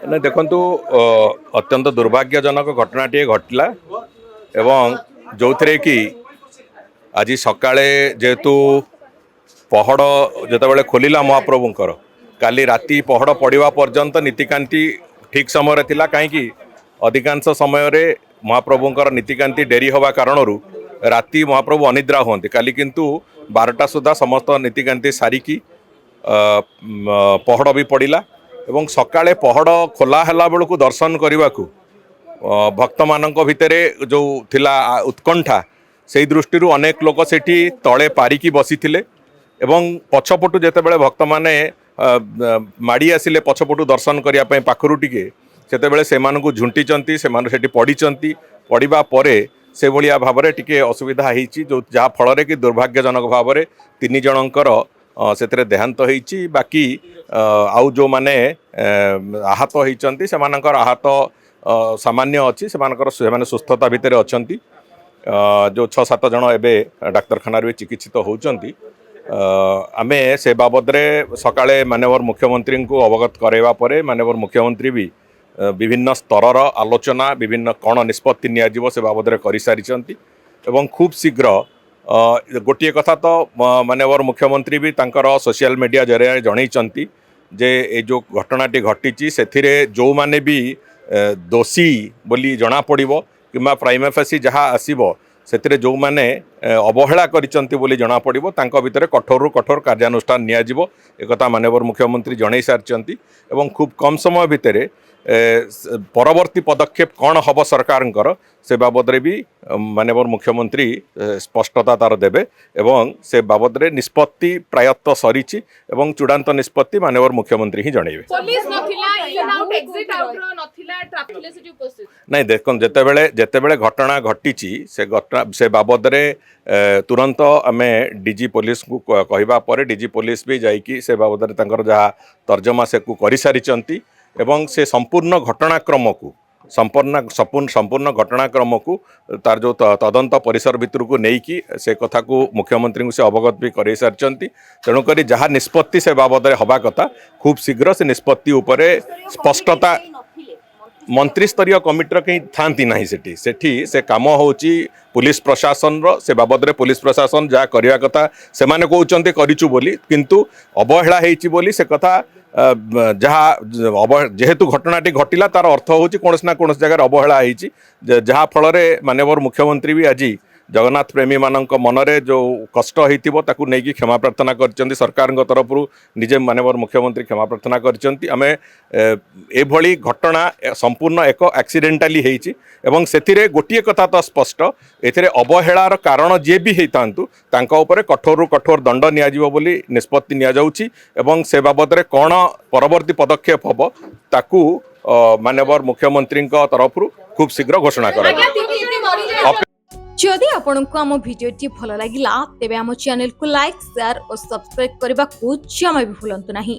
ना देखु अत्यंत दुर्भाग्यजनक घटनाटे घटला एवं जो थे कि आज सकाळे जेहेतु पहड़ जिते खोलिला महाप्रभुंकर काली राति पहड़ पड़ा पर्यंत नीतिकांति ठीक समय थिला कहीं अधिकांश समय रे महाप्रभुंकर नीतिकांति डेरी हवा कारण राति महाप्रभु अनिद्रा होती काली किंतु 12टा सुधा समस्त नीतिकांति सारिकी पहड़ भी पड़ा एवं सकाळे पहड़ खोला हला बेलू दर्शन करने को भक्त मानक भितरे जो थिला उत्कंठा से दृष्टि अनेक लोक सेठी तले पारिकी बसी थिले एवं पछपटु जेतेबेले भक्त माने माड़ी आसिले पछपटु दर्शन करने पाखरु टिके सेतेबेले सेमानकु झुंटीचंती सेमानु सेठी पड़ीचंती पड़िबा परे से भलिया भाबरे टिके असुविधा हेची जो जहा फल कि दुर्भाग्यजनक भाबरे 3 जनकर से देहांत होईची बाकी आउ जो माने आहत होईचंती सेमानकर आहत सामान्य अच्छी से सुस्थता भितर अच्छा जो 6-7 जन एवं डाक्तखाना चिकित्सित होती आमे से बाबद सकाळे माननीय मुख्यमंत्री को अवगत करवा पर माननीय मुख्यमंत्री भी विभिन्न स्तर आलोचना विभिन्न कौन निष्पत्ति नियाजिवो से बाबद कर सारी एवं खूब शीघ्र गोटे कथा तो माननीय मुख्यमंत्री भी तांकर सोशल मीडिया जरिए जनईचंती जे ए जो घटनाटी घटी से जो माने भी दोषी बोली जना पड़िबो किंबा प्राइमा फेसी जहाँ आसीबो सेतिरे जो माने अवहेला करिसंती बोली जना पड़िबो तांको भितरे कठोर कठोर कार्यानुष्ठान नियाजिबो एकता माननीय मुख्यमंत्री जनई सारिचंती एवं खूब कम समय भितरे परवर्ती पदक्षेप कौन हम सरकार से बाबद भी माननीय मुख्यमंत्री स्पष्टता तार देवे एवं से बाबद निष्पत्ति प्रायत सरी चूड़ांत निष्पत्ति माननीय मुख्यमंत्री ही जनइबे। नहीं देख जितेबले घटना घटी से बाबद तुरंत आम डीजी पुलिस को कहवा पर डीजी पुलिस भी जाइकी से बाबद जहाँ तर्जमा से कर सारी एवं से संपूर्ण घटनाक्रम को संपूर्ण घटनाक्रम को तार जो तदंत परिसर भितर को नहीं से कथा को मुख्यमंत्री से अवगत भी कर सारी तेणुक जहाँ निष्पत्ति से बाबद हवा कथा खूब शीघ्र से निष्पत्ति उपरे स्पष्टता मंत्री स्तरीय कमिटर कहीं थांती ना सेठी से काम होची पुलिस प्रशासन से बाबद पुलिस प्रशासन जहाँ करवा कथा से माने कहते करिचु बोली किंतु अवहेला होईची बोली से कथा जहाँ जेहेतु घटनाटी घटिला तार अर्थ हूँ कौन ना कौन जगह अवहेला होईची जहाँ फल माननीय मुख्यमंत्री भी आज जगन्नाथ प्रेमी मानक मनरे जो कष्ट होइतिबो ताकू नेकी क्षमा प्रार्थना करचंती सरकार तरफ निजे माननीय मुख्यमंत्री क्षमा प्रार्थना करचंती आमे एभली घटना संपूर्ण एक एक्सीडेंटाली हेइची एवं सेथिरे गोटिए कथा तो स्पष्ट एथिरे अवहेलार कारण जे भी हेइतांतु तांका उपरे कठोर कठोर दंड नियाजिबो बोली निष्पत्ति निया जाउची एवं से बाबद कौन परवर्ती पदक्षेप हबो ताकू माननीय मुख्यमंत्री तरफ खूब शीघ्र घोषणा करा। जदि आपंक आम भिडी भल लगा तेब आम चैनल को लाइक शेयर और सब्सक्राइब करने को जमा भी भूलु नहीं।